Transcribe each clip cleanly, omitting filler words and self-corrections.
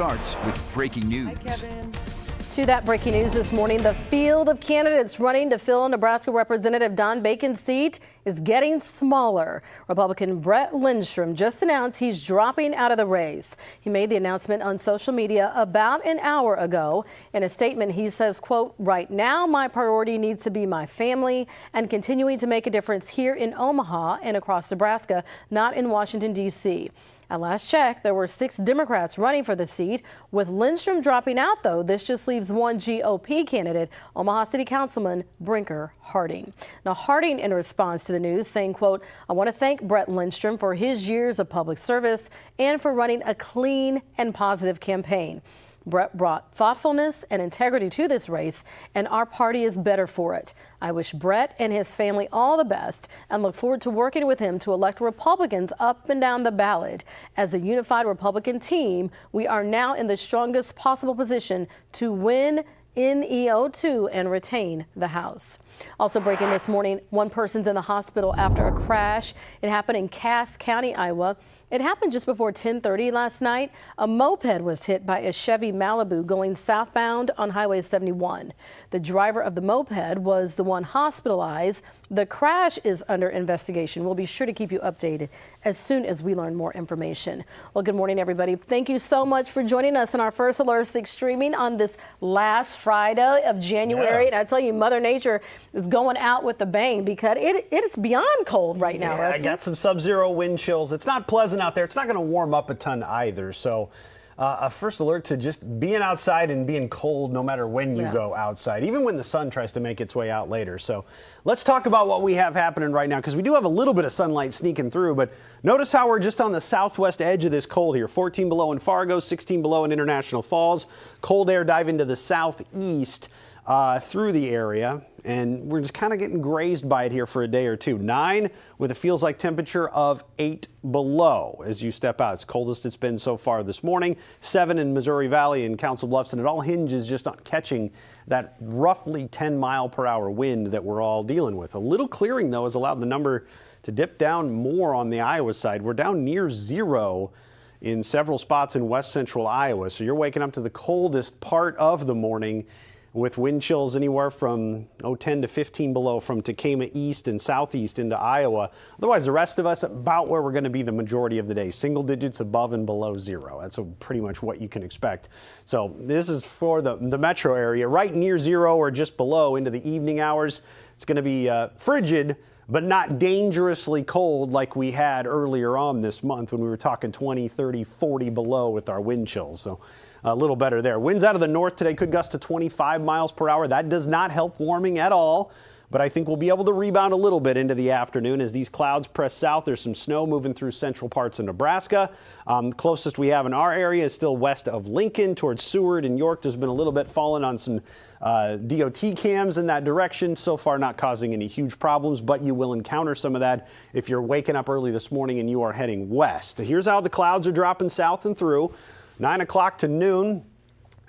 starts with breaking news. Hi, Kevin. To that breaking news this morning, the field of candidates running to fill Nebraska Representative Don Bacon's seat is getting smaller. Republican Brett Lindstrom just announced he's dropping out of the race. He made the announcement on social media about an hour ago. In a statement, he says, quote, "Right now, my priority needs to be my family and continuing to make a difference here in Omaha and across Nebraska, not in Washington, D.C." At last check, there were 6 Democrats running for the seat. With Lindstrom dropping out, though, this just leaves one GOP candidate, Omaha City Councilman Brinker Harding. Now, Harding, in response to the news, saying, quote, "I want to thank Brett Lindstrom for his years of public service and for running a clean and positive campaign. Brett brought thoughtfulness and integrity to this race, and our party is better for it. I wish Brett and his family all the best and look forward to working with him to elect Republicans up and down the ballot. As a unified Republican team, we are now in the strongest possible position to win in EO2 and retain the House." Also breaking this morning, one person's in the hospital after a crash. It happened in Cass County, Iowa. It happened just before 10:30 last night. A moped was hit by a Chevy Malibu going southbound on Highway 71. The driver of the moped was the one hospitalized. The crash is under investigation. We'll be sure to keep you updated as soon as we learn more information. Well, good morning, everybody. Thank you so much for joining us in our first Alert 6 streaming on this last Friday of January. And I tell you, Mother Nature is going out with a bang because it is beyond cold right now. I got some sub-zero wind chills. It's not pleasant out there. It's not going to warm up a ton either. So a first alert to just being outside and being cold no matter when you go outside, even when the sun tries to make its way out later. So let's talk about what we have happening right now, because we do have a little bit of sunlight sneaking through. But notice how we're just on the southwest edge of this cold here. 14 below in Fargo, 16 below in International Falls. Cold air diving to the southeast through the area. And we're just kind of getting grazed by it here for a day or two. 9 with a feels like temperature of 8 below as you step out. It's coldest it's been so far this morning. 7 in Missouri Valley and Council Bluffs, and it all hinges just on catching that roughly 10-mile-per-hour wind that we're all dealing with. A little clearing, though, has allowed the number to dip down more on the Iowa side. We're down near 0 in several spots in west central Iowa. So you're waking up to the coldest part of the morning, with wind chills anywhere from 10 to 15 below from Tekamah east and southeast into Iowa. Otherwise, the rest of us about where we're going to be the majority of the day. Single digits above and below 0. That's pretty much what you can expect. So this is for the metro area. Right near 0 or just below into the evening hours. It's going to be frigid, but not dangerously cold like we had earlier on this month when we were talking 20, 30, 40 below with our wind chills. So a little better there. Winds out of the north today could gust to 25 miles per hour. That does not help warming at all, but I think we'll be able to rebound a little bit into the afternoon as these clouds press south. There's some snow moving through central parts of Nebraska. Closest we have in our area is still west of Lincoln towards Seward and York. There's been a little bit falling on some DOT cams in that direction. So far not causing any huge problems, but you will encounter some of that if you're waking up early this morning and you are heading west. Here's how the clouds are dropping south and through. 9 o'clock to noon.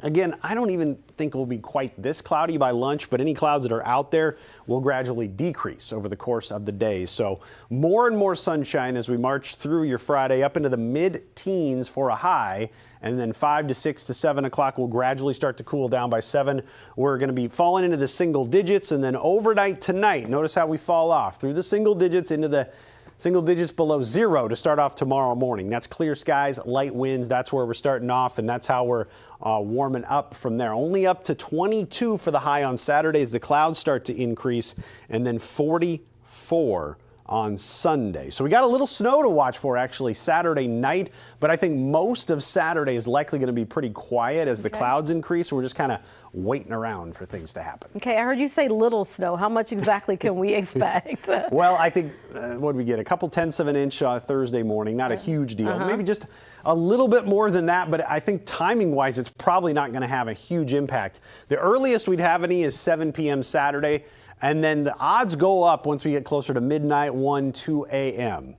Again, I don't even think it will be quite this cloudy by lunch, but any clouds that are out there will gradually decrease over the course of the day. So more and more sunshine as we march through your Friday up into the mid-teens for a high, and then 5 to 6 to 7 o'clock will gradually start to cool down. By 7, we're going to be falling into the single digits, and then overnight tonight, notice how we fall off through the single digits into the single digits below 0 to start off tomorrow morning. That's clear skies, light winds. That's where we're starting off, and that's how we're warming up from there. Only up to 22 for the high on Saturday as the clouds start to increase, and then 44 on Sunday. So we got a little snow to watch for actually Saturday night, but I think most of Saturday is likely going to be pretty quiet as the clouds increase. We're just kind of waiting around for things to happen. Okay, I heard you say little snow. How much exactly can we expect? Well, I think, what did we get? A couple tenths of an inch Thursday morning. Not a huge deal. Maybe just a little bit more than that, but I think timing-wise, it's probably not going to have a huge impact. The earliest we'd have any is 7 p.m. Saturday, and then the odds go up once we get closer to midnight, 1, 2 a.m.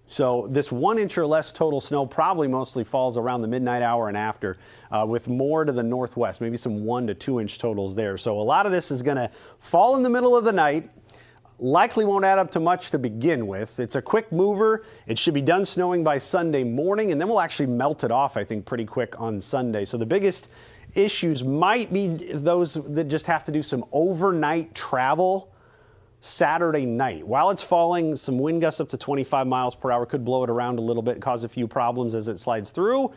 So this 1 inch or less total snow probably mostly falls around the midnight hour and after, with more to the northwest, maybe some 1 to 2 inch totals there. So a lot of this is going to fall in the middle of the night. likely won't add up to much to begin with. It's a quick mover. It should be done snowing by Sunday morning, and then we'll actually melt it off, I think, pretty quick on Sunday. So the biggest issues might be those that just have to do some overnight travel Saturday night. While it's falling, some wind gusts up to 25 miles per hour could blow it around a little bit, cause a few problems as it slides through.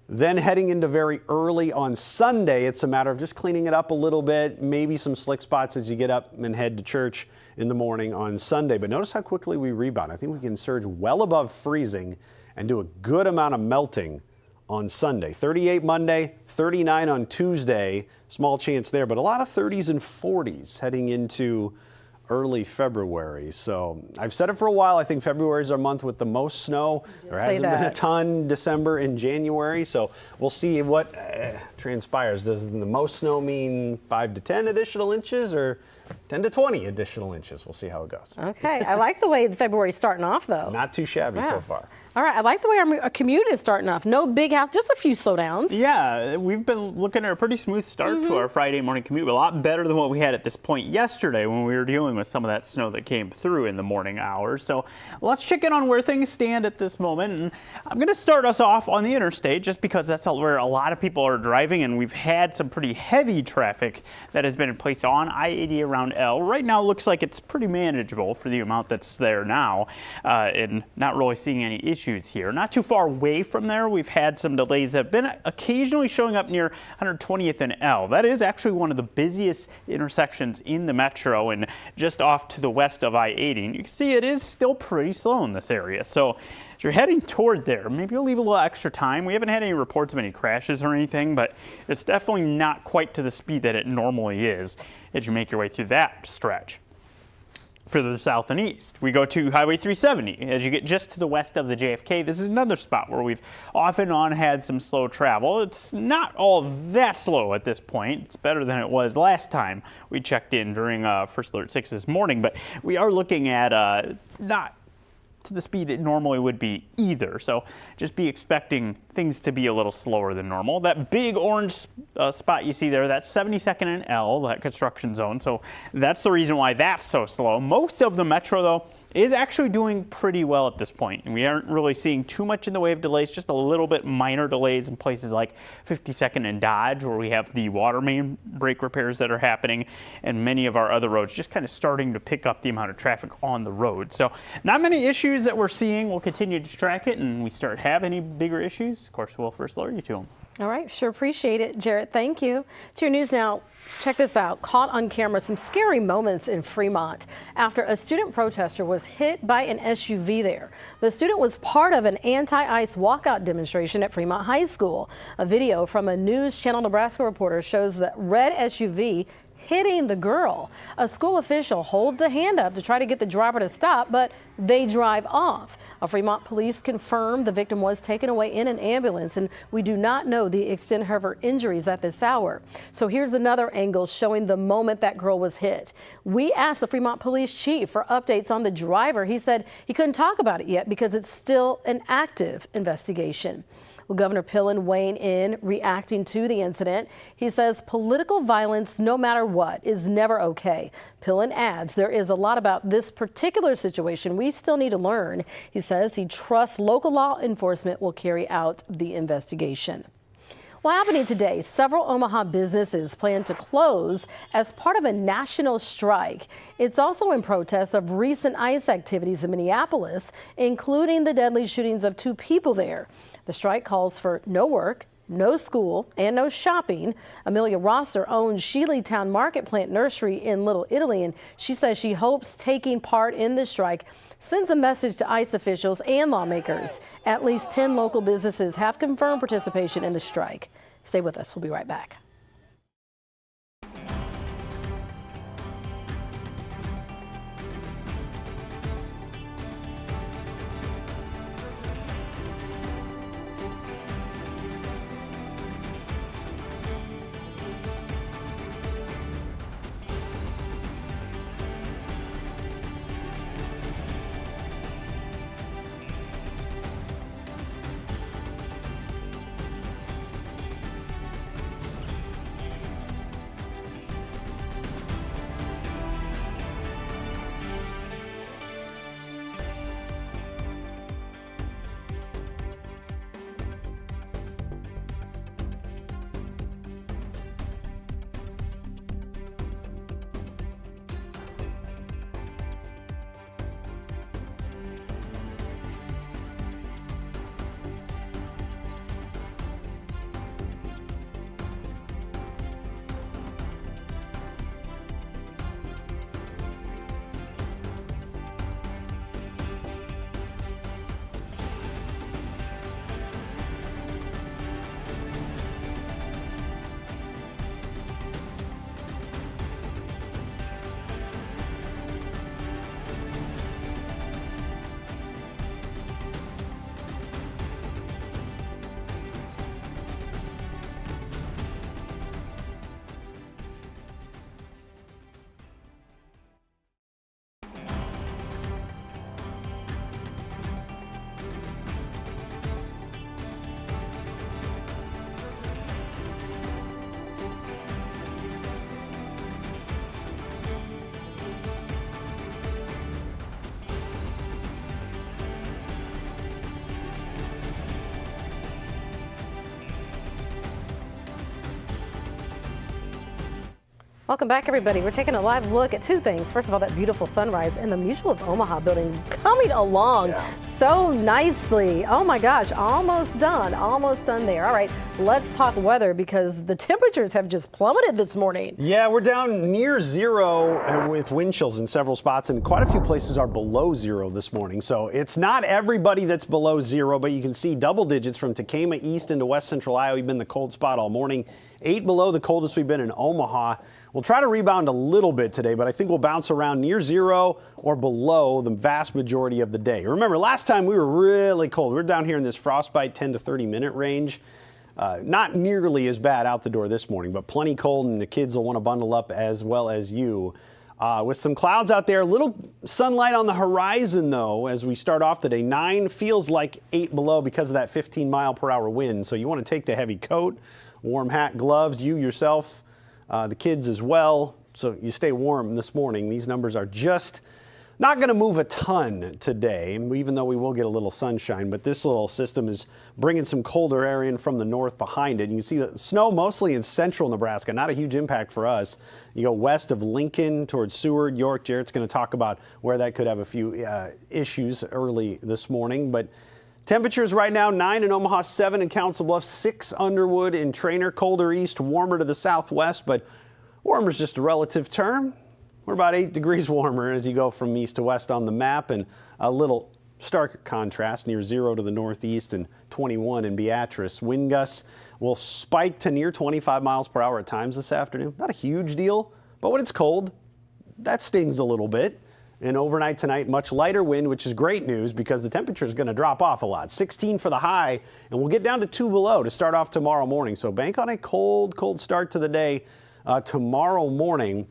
Then heading into very early on Sunday, it's a matter of just cleaning it up a little bit, maybe some slick spots as you get up and head to church in the morning on Sunday. But notice how quickly we rebound. I think we can surge well above freezing and do a good amount of melting on Sunday. 38 Monday, 39 on Tuesday, small chance there, but a lot of 30s and 40s heading into early February. So I've said it for a while. I think February is our month with the most snow. There hasn't been a ton December and January. So we'll see what transpires. Does the most snow mean 5 to 10 additional inches or 10 to 20 additional inches? We'll see how it goes. Okay. I like the way February's starting off, though. Not too shabby so far. All right, I like the way our commute is starting off. No big house, just a few slowdowns. Yeah, we've been looking at a pretty smooth start to our Friday morning commute, a lot better than what we had at this point yesterday when we were dealing with some of that snow that came through in the morning hours. So let's check in on where things stand at this moment. And I'm going to start us off on the interstate just because that's where a lot of people are driving, and we've had some pretty heavy traffic that has been in place on I-80 around L. Right now, it looks like it's pretty manageable for the amount that's there now, and not really seeing any issues here. Not too far away from there, we've had some delays that have been occasionally showing up near 120th and L. That is actually one of the busiest intersections in the metro and just off to the west of I-80. And you can see it is still pretty slow in this area. So as you're heading toward there, maybe you'll leave a little extra time. We haven't had any reports of any crashes or anything, but it's definitely not quite to the speed that it normally is as you make your way through that stretch. Further south and east, we go to Highway 370. As you get just to the west of the JFK, this is another spot where we've off and on had some slow travel. It's not all that slow at this point. It's better than it was last time we checked in during First Alert 6 this morning, but we are looking at not to the speed it normally would be either. So just be expecting things to be a little slower than normal. That big orange spot you see there, that's 72nd and L, that construction zone. So that's the reason why that's so slow. Most of the metro, though, is actually doing pretty well at this point. And we aren't really seeing too much in the way of delays, just a little bit minor delays in places like 52nd and Dodge, where we have the water main break repairs that are happening, and many of our other roads just kind of starting to pick up the amount of traffic on the road. So not many issues that we're seeing. We'll continue to track it, and we start have any bigger issues, of course, we'll first alert you to them. All right, sure appreciate it, Jarrett. Thank you. To your news now. Check this out. Caught on camera, some scary moments in Fremont after a student protester was hit by an SUV there. The student was part of an anti-ICE walkout demonstration at Fremont High School. A video from a News Channel Nebraska reporter shows the red SUV hitting the girl. A school official holds a hand up to try to get the driver to stop, but they drive off. Fremont police confirmed the victim was taken away in an ambulance, and we do not know the extent of her injuries at this hour. So here's another angle showing the moment that girl was hit. We asked the Fremont police chief for updates on the driver. He said he couldn't talk about it yet because it's still an active investigation. Well, Governor Pillen weighing in, reacting to the incident. He says political violence, no matter what, is never okay. Pillen adds there is a lot about this particular situation we still need to learn. He says he trusts local law enforcement will carry out the investigation. Well, happening today, several Omaha businesses plan to close as part of a national strike. It's also in protest of recent ICE activities in Minneapolis, including the deadly shootings of 2 people there. The strike calls for no work, no school, and no shopping. Amelia Rosser owns Shealytown Market Plant Nursery in Little Italy, and she says she hopes taking part in the strike sends a message to ICE officials and lawmakers. At least 10 local businesses have confirmed participation in the strike. Stay with us. We'll be right back. Welcome back, everybody. We're taking a live look at two things. First of all, that beautiful sunrise and the Mutual of Omaha building coming along so nicely. Oh my gosh, almost done there. All right, let's talk weather because the temperatures have just plummeted this morning. Yeah, we're down near zero with wind chills in several spots, and quite a few places are below zero this morning. So it's not everybody that's below zero, but you can see double digits from Tekamah east into west central Iowa. We've been the cold spot all morning. 8 below the coldest we've been in Omaha. We'll try to rebound a little bit today, but I think we'll bounce around near zero or below the vast majority of the day. Remember, last time we were really cold. We're down here in this frostbite 10 to 30 minute range. Not nearly as bad out the door this morning, but plenty cold, and the kids will want to bundle up as well as you. With some clouds out there, little sunlight on the horizon, though, as we start off the day. 9 feels like 8 below because of that 15-mile-per-hour wind, so you want to take the heavy coat, warm hat, gloves, you yourself, the kids as well, so you stay warm this morning. These numbers are just not going to move a ton today, even though we will get a little sunshine, but this little system is bringing some colder air in from the north behind it. You can see the snow mostly in central Nebraska, not a huge impact for us. You go west of Lincoln towards Seward, York. Jarrett's going to talk about where that could have a few issues early this morning, but temperatures right now, 9 in Omaha, 7 in Council Bluffs, 6 Underwood in Trainer, colder east, warmer to the southwest, but warmer is just a relative term. We're about 8 degrees warmer as you go from east to west on the map, and a little stark contrast near 0 to the northeast and 21 in Beatrice. Wind gusts will spike to near 25 miles per hour at times this afternoon. Not a huge deal, but when it's cold, that stings a little bit. And overnight tonight, much lighter wind, which is great news because the temperature is going to drop off a lot. 16 for the high, and we'll get down to 2 below to start off tomorrow morning. So bank on a cold start to the day tomorrow morning,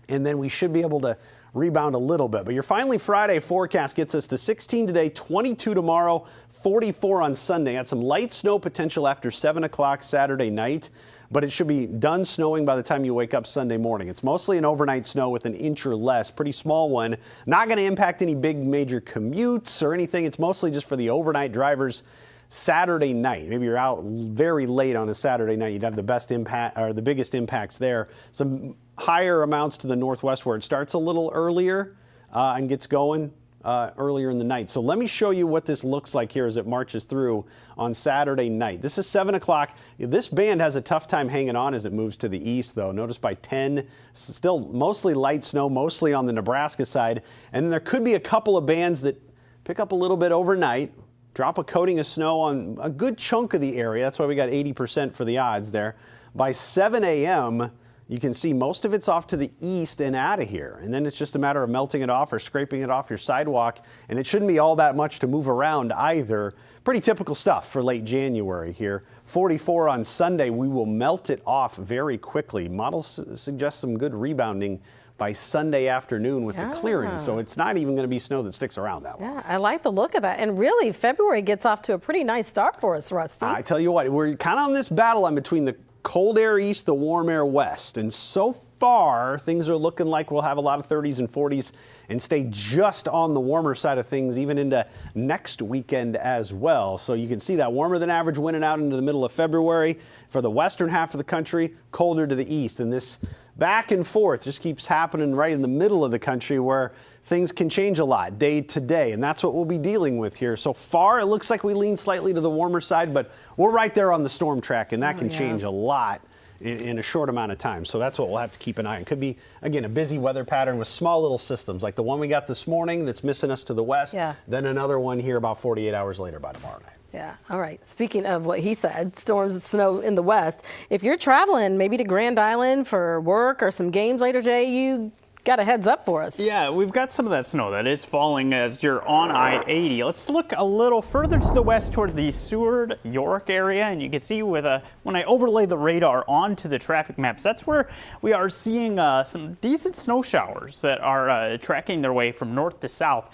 and then we should be able to rebound a little bit. But your finally Friday forecast gets us to 16 today, 22 tomorrow, 44 on Sunday. Had some light snow potential after 7 o'clock Saturday night, but it should be done snowing by the time you wake up Sunday morning. It's mostly an overnight snow with an inch or less, pretty small one. Not going to impact any big major commutes or anything. It's mostly just for the overnight drivers Saturday night. Maybe you're out very late on a Saturday night. You'd have the best impact or the biggest impacts there. Some higher amounts to the northwest where it starts a little earlier and gets going earlier in the night. So let me show you what this looks like here as it marches through on Saturday night. This is 7 o'clock. This band has a tough time hanging on as it moves to the east, though. Notice by 10, still mostly light snow, mostly on the Nebraska side. And there could be a couple of bands that pick up a little bit overnight, drop a coating of snow on a good chunk of the area. That's why we got 80% for the odds there. By 7 a.m., you can see most of it's off to the east and out of here. And then it's just a matter of melting it off or scraping it off your sidewalk. And it shouldn't be all that much to move around either. Pretty typical stuff for late January here. 44 on Sunday. We will melt it off very quickly. Models suggest some good rebounding by Sunday afternoon with the clearing. So it's not even going to be snow that sticks around that long. Yeah, I like the look of that. And really, February gets off to a pretty nice start for us, Rusty. I tell you what, we're kind of on this battle line between the cold air east, the warm air west. And so far, things are looking like we'll have a lot of 30s and 40s and stay just on the warmer side of things even into next weekend as well. So you can see that warmer than average winning out into the middle of February. For the western half of the country, colder to the east. And this back and forth just keeps happening right in the middle of the country where things can change a lot day to day, and that's what we'll be dealing with here. So far, it looks like we lean slightly to the warmer side, but we're right there on the storm track, and that can change a lot in a short amount of time. So that's what we'll have to keep an eye on. Could be, again, a busy weather pattern with small little systems, like the one we got this morning that's missing us to the west, then another one here about 48 hours later by tomorrow night. Yeah. All right. Speaking of what he said, storms and snow in the west, if you're traveling maybe to Grand Island for work or some games later today, you got a heads up for us. Yeah, we've got some of that snow that is falling as you're on I-80. Let's look a little further to the west toward the Seward, York area, and you can see with when I overlay the radar onto the traffic maps, that's where we are seeing some decent snow showers that are tracking their way from north to south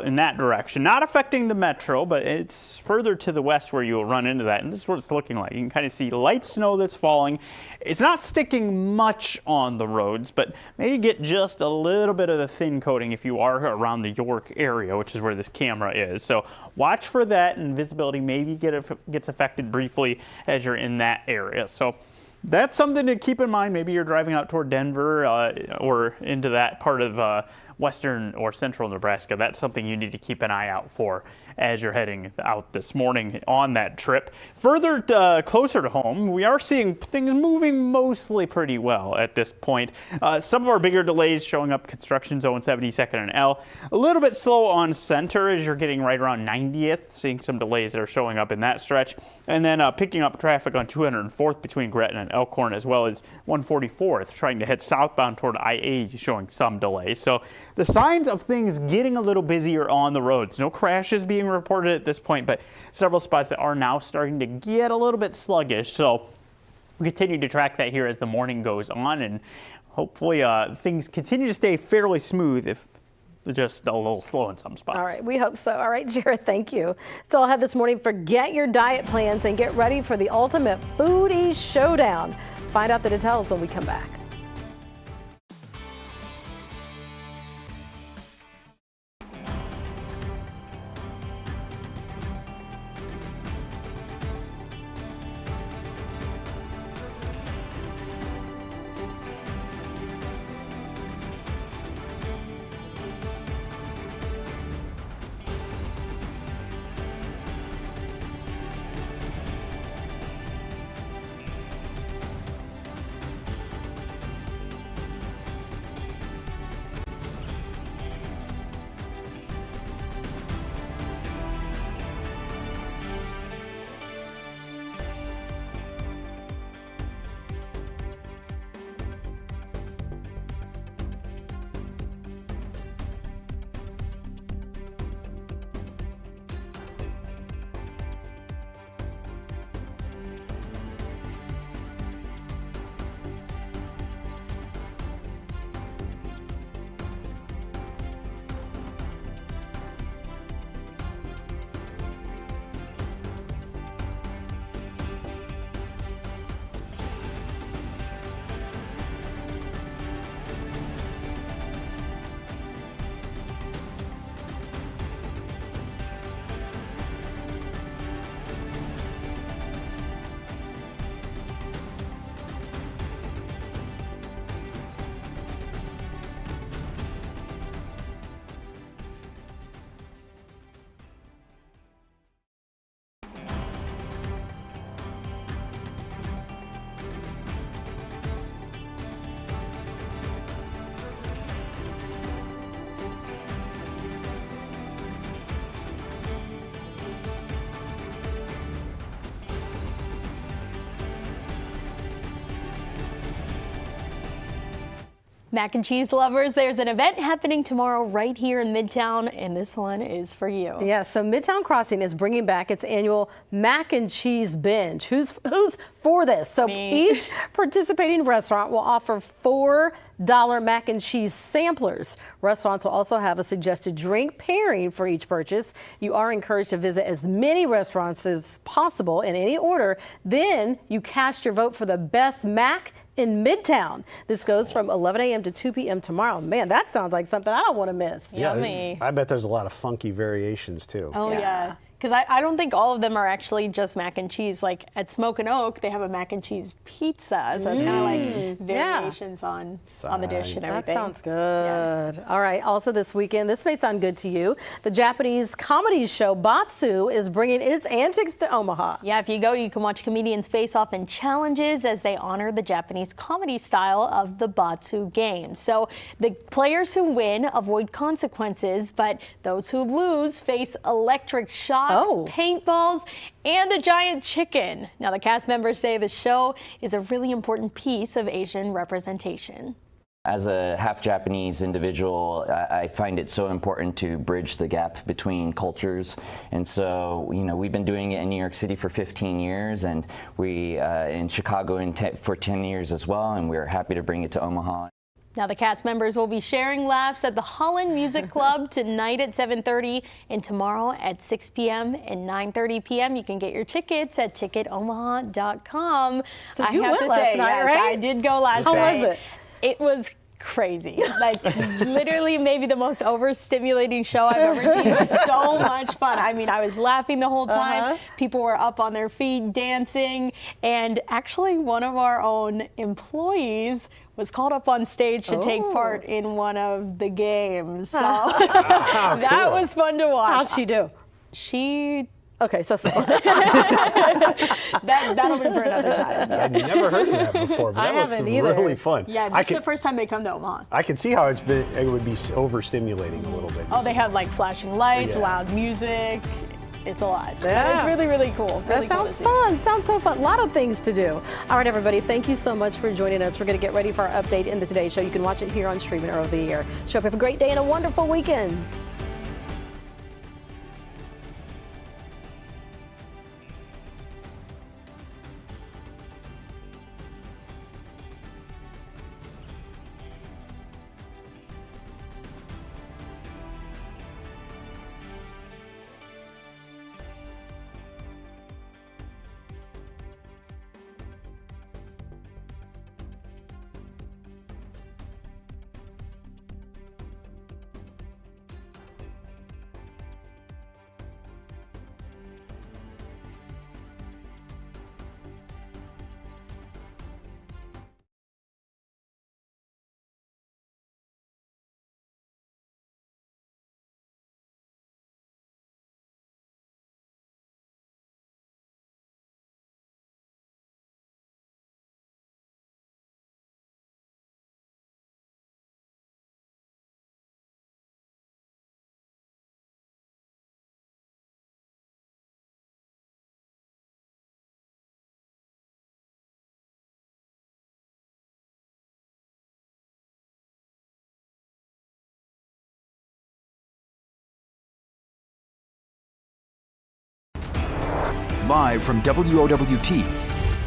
in that direction. Not affecting the metro, but it's further to the west where you'll run into that, and this is what it's looking like. You can kind of see light snow that's falling. It's not sticking much on the roads, but maybe get just a little bit of the thin coating if you are around the York area, which is where this camera is. So watch for that, and visibility maybe gets affected briefly as you're in that area. So that's something to keep in mind. Maybe you're driving out toward Denver or into that part of western or central Nebraska. That's something you need to keep an eye out for as you're heading out this morning on that trip. Further closer to home, we are seeing things moving mostly pretty well at this point. Some of our bigger delays showing up construction zone 72nd and L. A little bit slow on center as you're getting right around 90th, seeing some delays that are showing up in that stretch. And then picking up traffic on 204th between Gretna and Elkhorn, as well as 144th, trying to head southbound toward I-80, showing some delays. So the signs of things getting a little busier on the roads. No crashes being reported at this point, but several spots that are now starting to get a little bit sluggish. So we'll continue to track that here as the morning goes on, and hopefully things continue to stay fairly smooth, if just a little slow in some spots. All right, we hope so. All right, Jared, thank you. Still ahead this morning, forget your diet plans and get ready for the ultimate foodie showdown. Find out the details when we come back. Mac and cheese lovers, there's an event happening tomorrow right here in Midtown, and this one is for you. Yeah, so Midtown Crossing is bringing back its annual mac and cheese binge. Who's for this? So each participating restaurant will offer $4 mac and cheese samplers. Restaurants will also have a suggested drink pairing for each purchase. You are encouraged to visit as many restaurants as possible in any order. Then you cast your vote for the best mac in Midtown. This goes from 11 a.m. to 2 p.m. tomorrow. Man, that sounds like something I don't want to miss. Yummy. I bet there's a lot of funky variations too. Oh yeah. Because I don't think all of them are actually just mac and cheese. Like at Smoke and Oak, they have a mac and cheese pizza. So it's kind of like variations on the dish and everything. That sounds good. Yeah. All right. Also this weekend, this may sound good to you. The Japanese comedy show Batsu is bringing its antics to Omaha. Yeah, if you go, you can watch comedians face off in challenges as they honor the Japanese comedy style of the Batsu game. So the players who win avoid consequences, but those who lose face electric shocks, paintballs, and a giant chicken. Now, the cast members say the show is a really important piece of Asian representation. As a half Japanese individual, I find it so important to bridge the gap between cultures. And so, you know, we've been doing it in New York City for 15 years, and we in Chicago for 10 years as well, and we're happy to bring it to Omaha. Now, the cast members will be sharing laughs at the Holland Music Club tonight at 7:30 and tomorrow at 6 p.m. and 9:30 p.m. You can get your tickets at ticketomaha.com. So you went last night, yes, right? I did go last night. How was it? It was crazy. Like literally maybe the most overstimulating show I've ever seen, but so much fun. I mean, I was laughing the whole time. People were up on their feet dancing, and actually one of our own employees was called up on stage to take part in one of the games. So that was fun to watch. How'd she do? She Okay, so that'll be for another time. I've never heard of that before, but I that looks haven't either. really fun. Yeah, this is the first time they come to Omaha. I can see how it would be overstimulating a little bit. Oh, they have like flashing lights, Yeah. loud music. It's a lot. Yeah. But it's really, really cool. Really That cool to sounds see. fun. Sounds so fun. A lot of things to do. All right, everybody. Thank you so much for joining us. We're going to get ready for our update in the Today Show. You can watch it here on Streaming or over the air. Show up. Have a great day and a wonderful weekend. Live from WOWT,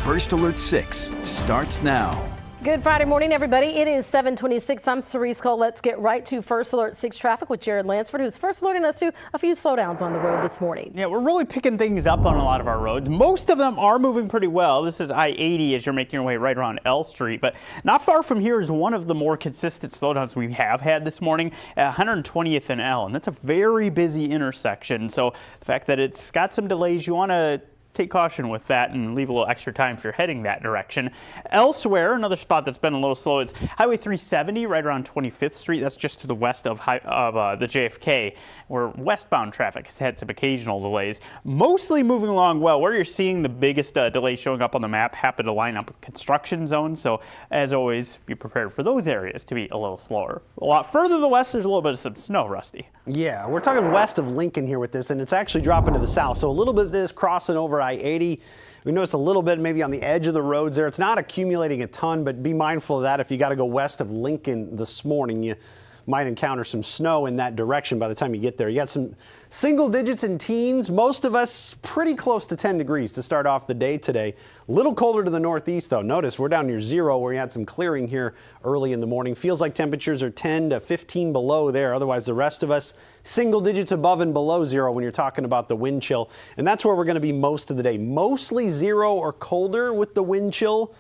First Alert 6 starts now. Good Friday morning, everybody. It is 7:26. I'm Cerise Cole. Let's get right to First Alert 6 traffic with Jared Lansford, who's first alerting us to a few slowdowns on the road this morning. Yeah, we're really picking things up on a lot of our roads. Most of them are moving pretty well. This is I-80 as you're making your way right around L Street, but not far from here is one of the more consistent slowdowns we have had this morning at 120th and L, and that's a very busy intersection. So the fact that it's got some delays, you want to take caution with that and leave a little extra time if you're heading that direction. Elsewhere, another spot that's been a little slow is Highway 370 right around 25th Street. That's just to the west of the JFK, where westbound traffic has had some occasional delays. Mostly moving along well. Where you're seeing the biggest delays showing up on the map happen to line up with construction zones. So as always, be prepared for those areas to be a little slower. A lot further to the west, there's a little bit of some snow, Rusty. Yeah, we're talking west of Lincoln here with this, and it's actually dropping to the south. So a little bit of this crossing over I-80. We notice a little bit maybe on the edge of the roads there. It's not accumulating a ton, but be mindful of that. If you got to go west of Lincoln this morning, you might encounter some snow in that direction by the time you get there. You got some single digits and teens. Most of us pretty close to 10 degrees to start off the day today. A little colder to the northeast, though. Notice we're down near zero where you had some clearing here early in the morning. Feels like temperatures are 10 to 15 below there. Otherwise, the rest of us single digits above and below zero when you're talking about the wind chill. And that's where we're going to be most of the day. Mostly zero or colder with the wind chill.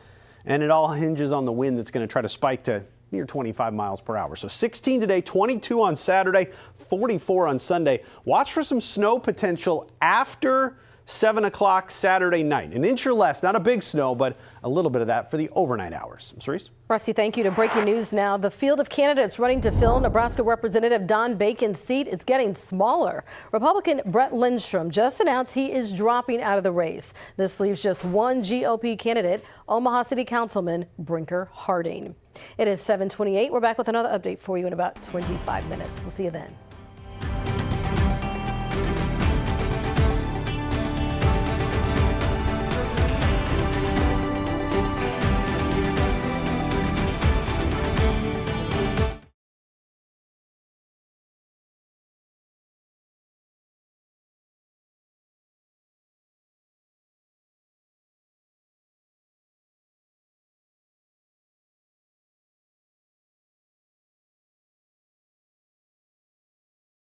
And it all hinges on the wind that's going to try to spike to near 25 miles per hour. So 16 today, 22 on Saturday, 44 on Sunday. Watch for some snow potential after 7 o'clock Saturday night. An inch or less, not a big snow, but a little bit of that for the overnight hours. Cerise? Rusty, thank you. To breaking news now. The field of candidates running to fill Nebraska Representative Don Bacon's seat is getting smaller. Republican Brett Lindstrom just announced he is dropping out of the race. This leaves just one GOP candidate, Omaha City Councilman Brinker Harding. It is 7:28. We're back with another update for you in about 25 minutes. We'll see you then.